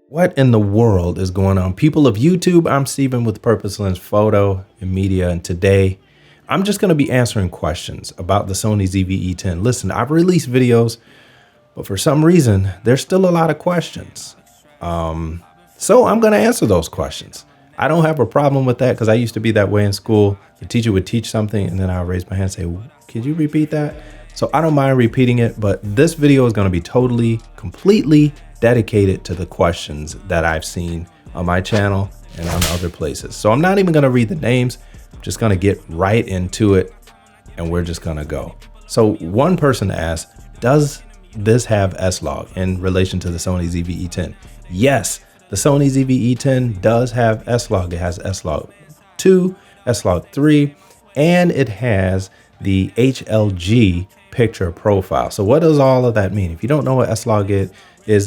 What in the world is going on? People of YouTube, I'm Steven with Purpose Lens Photo and Media, and today I'm just going to be answering questions about the Sony ZV E10. Listen, I've released videos, but for some reason, there's still a lot of questions. So I'm going to answer those questions. I don't have a problem with that because I used to be that way in school. The teacher would teach something and then I'll raise my hand and say, could you repeat that? So I don't mind repeating it, but this video is going to be completely dedicated to the questions that I've seen on my channel and on other places. So I'm not even going to read the names. I'm just going to get right into it and we're just going to go. So one person asked, does this have SLog in relation to the Sony ZV E10? Yes, the Sony ZV E10 does have SLog. It has SLog 2, SLog 3, and it has the HLG picture profile. So what does all of that mean? If you don't know what SLog is,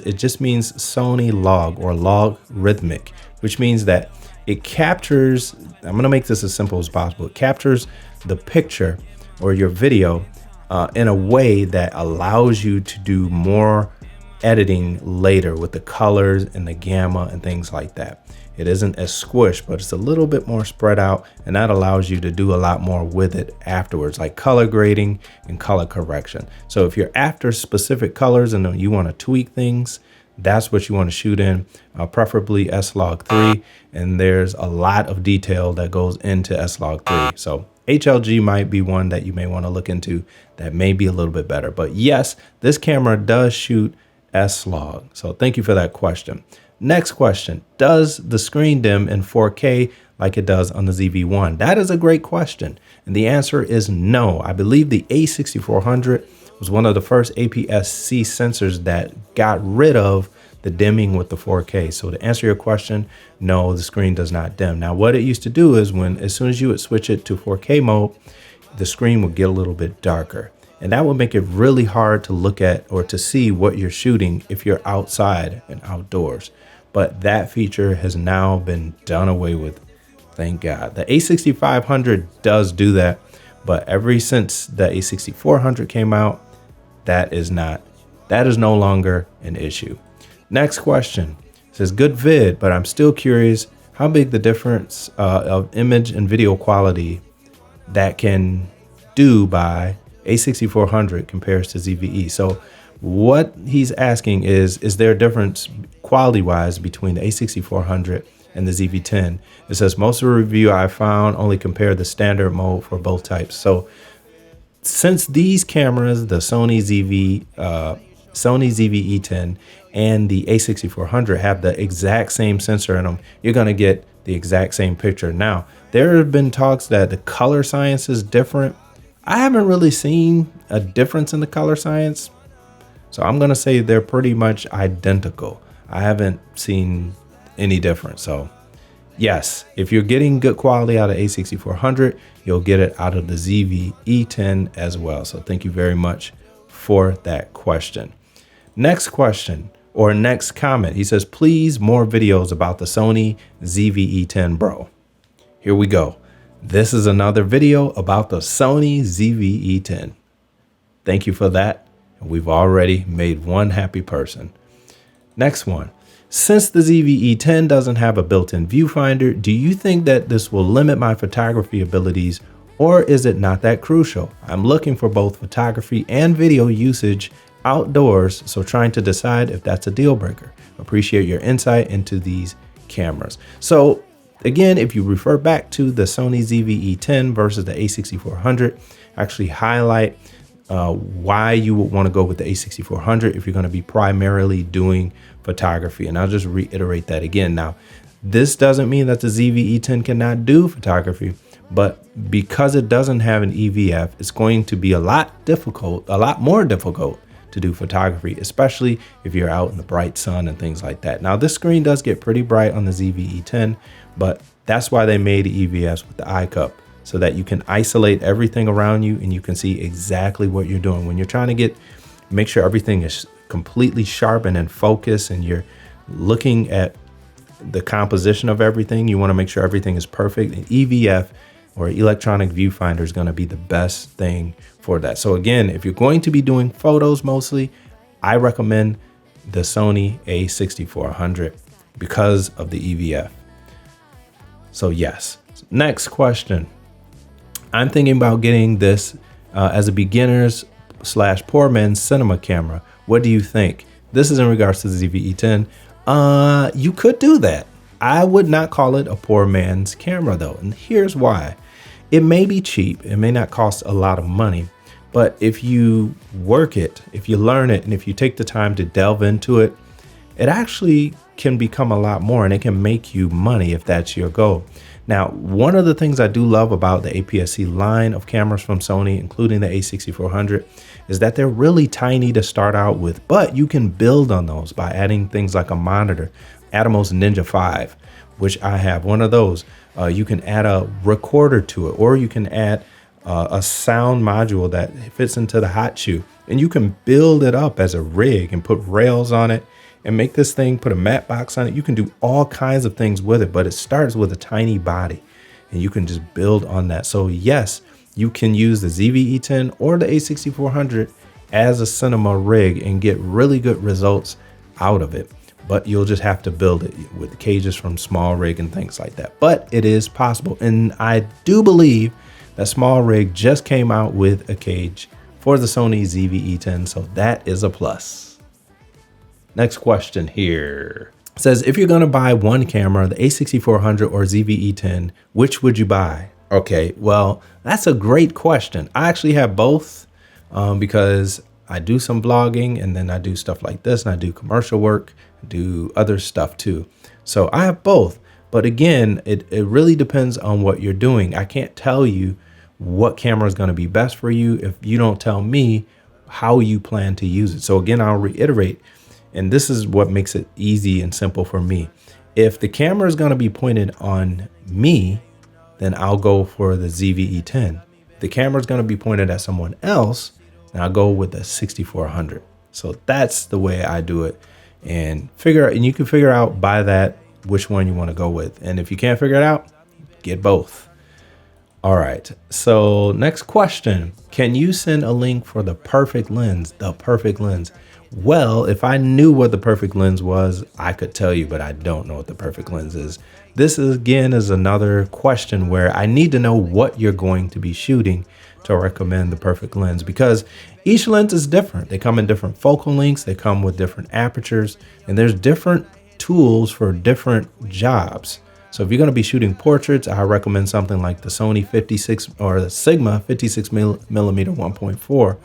it just means Sony log or logarithmic, which means that it captures, I'm going to make this as simple as possible. It captures the picture or your video in a way that allows you to do more editing later with the colors and the gamma and things like that. It isn't as squished, but it's a little bit more spread out, and that allows you to do a lot more with it afterwards, like color grading and color correction. So if you're after specific colors and you want to tweak things, that's what you want to shoot in, preferably SLog 3. And there's a lot of detail that goes into SLog 3. So HLG might be one that you may want to look into that may be a little bit better. But yes, this camera does shoot SLog. So thank you for that question. Next question, does the screen dim in 4K like it does on the ZV-1? That is a great question. And the answer is no. I believe the A6400 was one of the first APS-C sensors that got rid of the dimming with the 4K. So to answer your question, no, the screen does not dim. Now, what it used to do is as soon as you would switch it to 4K mode, the screen would get a little bit darker. And that would make it really hard to look at or to see what you're shooting if you're outside and outdoors. But that feature has now been done away with, thank God. The A6500 does do that, but ever since the A6400 came out, that is no longer an issue. Next question, it says good vid, but I'm still curious how big the difference of image and video quality that can do by A6400 compares to ZVE. So what he's asking is there a difference quality-wise between the A6400 and the ZV-10? It says most of the review I found only compare the standard mode for both types. So since these cameras, the Sony ZV E10 and the A6400 have the exact same sensor in them, you're going to get the exact same picture. Now, there have been talks that the color science is different. I haven't really seen a difference in the color science. So I'm going to say they're pretty much identical. I haven't seen any difference. So yes, if you're getting good quality out of A6400, you'll get it out of the ZV E10 as well. So thank you very much for that question. Next question or next comment. He says, please more videos about the Sony ZV E10 Bro. Here we go. This is another video about the Sony ZV E10. Thank you for that. We've already made one happy person. Next one. Since the ZV E10 doesn't have a built-in viewfinder, do you think that this will limit my photography abilities, or is it not that crucial? I'm looking for both photography and video usage outdoors, so trying to decide if that's a deal breaker. Appreciate your insight into these cameras. So again, if you refer back to the Sony ZV E10 versus the A6400, actually highlight why you would want to go with the A6400 if you're going to be primarily doing photography. And I'll just reiterate that again. Now, this doesn't mean that the ZV E10 cannot do photography, but because it doesn't have an EVF, it's going to be a lot more difficult to do photography, especially if you're out in the bright sun and things like that. Now, this screen does get pretty bright on the ZV E10, but that's why they made EVFs with the iCup, so that you can isolate everything around you and you can see exactly what you're doing. When you're trying to make sure everything is completely sharp and in focus and you're looking at the composition of everything, you want to make sure everything is perfect. And EVF or electronic viewfinder is going to be the best thing for that. So again, if you're going to be doing photos mostly, I recommend the Sony A6400 because of the EVF. So yes. Next question. I'm thinking about getting this as a beginner's / poor man's cinema camera. What do you think? This is in regards to the ZV E10. You could do that. I would not call it a poor man's camera though. And here's why. It may be cheap. It may not cost a lot of money, but if you work it, if you learn it, and if you take the time to delve into it, it actually can become a lot more, and it can make you money if that's your goal. Now, one of the things I do love about the APS-C line of cameras from Sony, including the a6400, is that they're really tiny to start out with, but you can build on those by adding things like a monitor. Atomos Ninja 5, which I have one of those. You can add a recorder to it, or you can add a sound module that fits into the hot shoe, and you can build it up as a rig and put rails on it and make this thing, put a matte box on it. You can do all kinds of things with it, but it starts with a tiny body and you can just build on that. So yes, you can use the ZV E10 or the a6400 as a cinema rig and get really good results out of it, but you'll just have to build it with cages from Small Rig and things like that. But it is possible, and I do believe that Small Rig just came out with a cage for the Sony ZV E10, so that is a plus. Next question here. It says, if you're gonna buy one camera, the a6400 or ZV E10, which would you buy? Okay, well, that's a great question. I actually have both because I do some vlogging, and then I do stuff like this, and I do commercial work, do other stuff too. So I have both, but again, it really depends on what you're doing. I can't tell you what camera is gonna be best for you if you don't tell me how you plan to use it. So again, I'll reiterate, and this is what makes it easy and simple for me. If the camera is going to be pointed on me, then I'll go for the ZV E10. If the camera is going to be pointed at someone else, then I'll go with the 6400. So that's the way I do it, and you can figure out by that which one you want to go with. And if you can't figure it out, get both. All right. So next question. Can you send a link for the perfect lens? The perfect lens. Well, if I knew what the perfect lens was, I could tell you, but I don't know what the perfect lens is. This is another question where I need to know what you're going to be shooting to recommend the perfect lens, because each lens is different. They come in different focal lengths, they come with different apertures, and there's different tools for different jobs. So if you're going to be shooting portraits, I recommend something like the Sony 56 or the Sigma 56mm 1.4,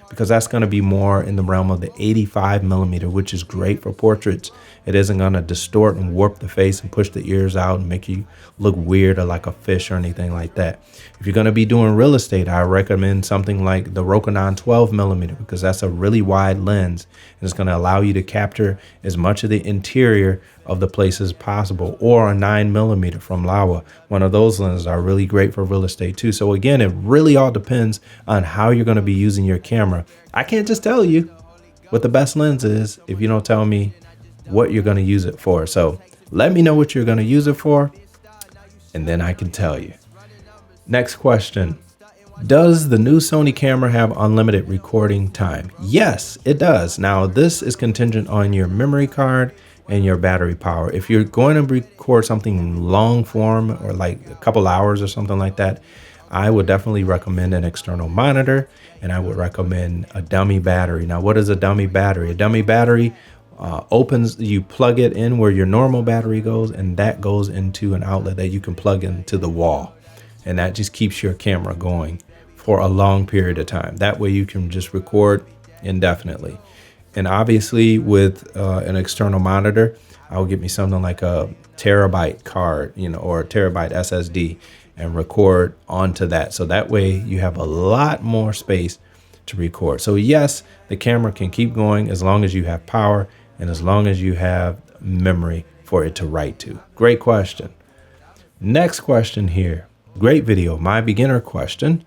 because that's going to be more in the realm of the 85mm, which is great for portraits. It isn't going to distort and warp the face and push the ears out and make you look weird or like a fish or anything like that. If you're going to be doing real estate, I recommend something like the Rokinon 12mm, because that's a really wide lens and it's going to allow you to capture as much of the interior of the place as possible, or a 9mm from Laowa. One of those lenses are really great for real estate too. So again, it really all depends on how you're going to be using your camera. I can't just tell you what the best lens is if you don't tell me what you're going to use it for. So let me know what you're going to use it for, and then I can tell you. Next question. Does the new Sony camera have unlimited recording time? Yes, it does. Now, this is contingent on your memory card and your battery power. If you're going to record something long form or like a couple hours or something like that, I would definitely recommend an external monitor, and I would recommend a dummy battery. Now, what is a dummy battery? A dummy battery you plug it in where your normal battery goes, and that goes into an outlet that you can plug into the wall. And that just keeps your camera going for a long period of time. That way you can just record indefinitely. And obviously with an external monitor, I'll get me something like a terabyte card, or a terabyte SSD, and record onto that. So that way you have a lot more space to record. So yes, the camera can keep going as long as you have power and as long as you have memory for it to write to. Great question. Next question here. Great video. My beginner question.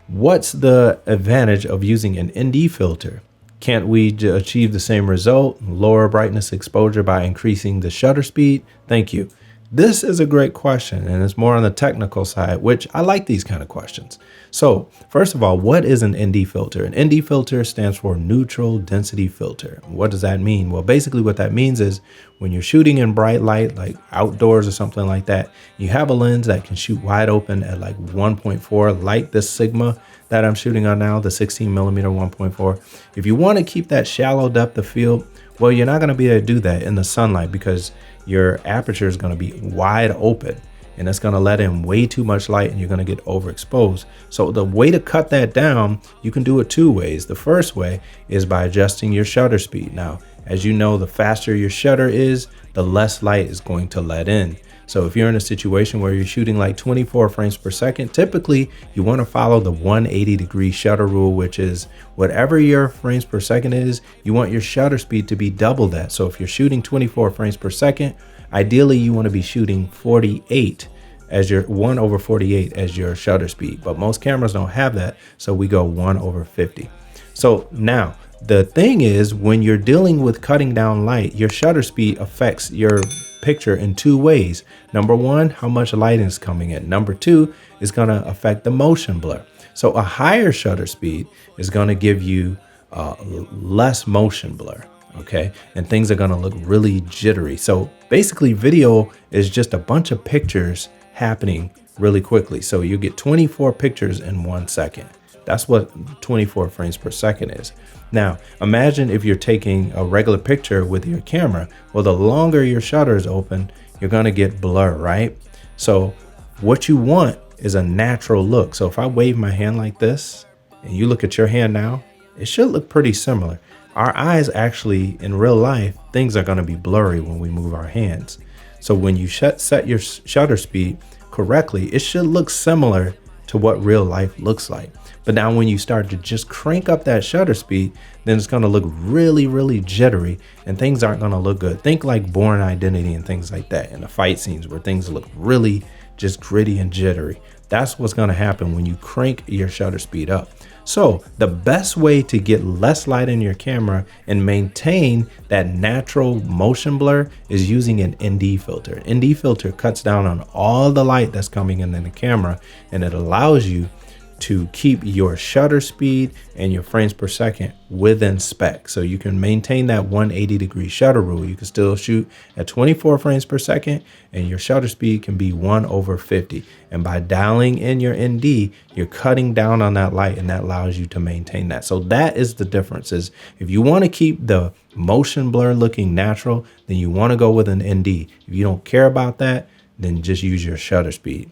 What's the advantage of using an ND filter? Can't we achieve the same result, lower brightness exposure by increasing the shutter speed? Thank you. This is a great question, and it's more on the technical side, which I like these kind of questions. So first of all, what is an ND filter? An ND filter stands for neutral density filter. What does that mean? Well, basically what that means is when you're shooting in bright light, like outdoors or something like that, you have a lens that can shoot wide open at like 1.4, like this Sigma that I'm shooting on now, the 16mm 1.4. If you want to keep that shallow depth of field, well, you're not going to be able to do that in the sunlight because your aperture is going to be wide open and it's going to let in way too much light and you're going to get overexposed. So the way to cut that down, you can do it two ways. The first way is by adjusting your shutter speed. Now, as you know, the faster your shutter is, the less light is going to let in. So if you're in a situation where you're shooting like 24 frames per second, typically you want to follow the 180-degree shutter rule, which is whatever your frames per second is, you want your shutter speed to be double that. So if you're shooting 24 frames per second, ideally you want to be shooting 48 as your 1/48 as your shutter speed. But most cameras don't have that, so we go 1/50. So now the thing is, when you're dealing with cutting down light, your shutter speed affects your picture in two ways. Number one, how much light is coming in. Number two, is going to affect the motion blur. So a higher shutter speed is going to give you less motion blur, okay? And things are going to look really jittery. So basically video is just a bunch of pictures happening really quickly. So you get 24 pictures in 1 second. That's what 24 frames per second is. Now, imagine if you're taking a regular picture with your camera. Well, the longer your shutter is open, you're going to get blur, right? So what you want is a natural look. So if I wave my hand like this and you look at your hand now, it should look pretty similar. Our eyes actually, in real life, things are going to be blurry when we move our hands. So when you set your shutter speed correctly, it should look similar to what real life looks like. But now when you start to just crank up that shutter speed, then it's going to look really, really jittery and things aren't going to look good. Think like Born Identity and things like that in the fight scenes where things look really just gritty and jittery. That's what's going to happen when you crank your shutter speed up. So the best way to get less light in your camera and maintain that natural motion blur is using an ND filter. ND filter cuts down on all the light that's coming in the camera, and it allows you to keep your shutter speed and your frames per second within spec. So you can maintain that 180-degree shutter rule. You can still shoot at 24 frames per second and your shutter speed can be 1/50. And by dialing in your ND, you're cutting down on that light and that allows you to maintain that. So that is the difference. Is if you want to keep the motion blur looking natural, then you want to go with an ND. If you don't care about that, then just use your shutter speed.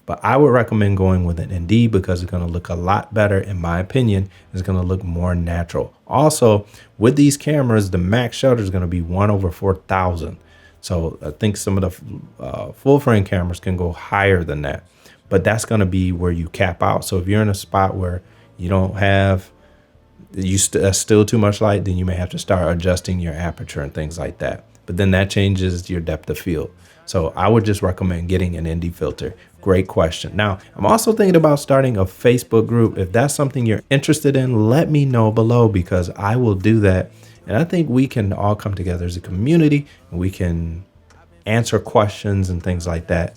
But I would recommend going with an ND because it's going to look a lot better, in my opinion. It's going to look more natural. Also, with these cameras, the max shutter is going to be 1/4000. So I think some of the full frame cameras can go higher than that. But that's going to be where you cap out. So if you're in a spot where you don't have, still too much light, then you may have to start adjusting your aperture and things like that. But then that changes your depth of field. So I would just recommend getting an ND filter. Great question. Now, I'm also thinking about starting a Facebook group. If that's something you're interested in, let me know below because I will do that. And I think we can all come together as a community and we can answer questions and things like that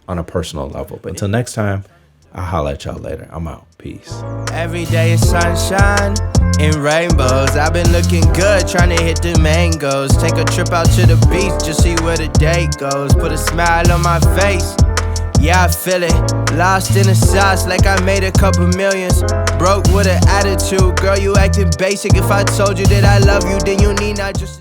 on a personal level. But until next time, I'll holler at y'all later. I'm out. Peace. Every day is sunshine and rainbows. I've been looking good, trying to hit the mangoes. Take a trip out to the beach, just see where the day goes. Put a smile on my face, yeah, I feel it. Lost in the sauce like I made a couple millions. Broke with an attitude, girl, you acting basic. If I told you that I love you, then you need not just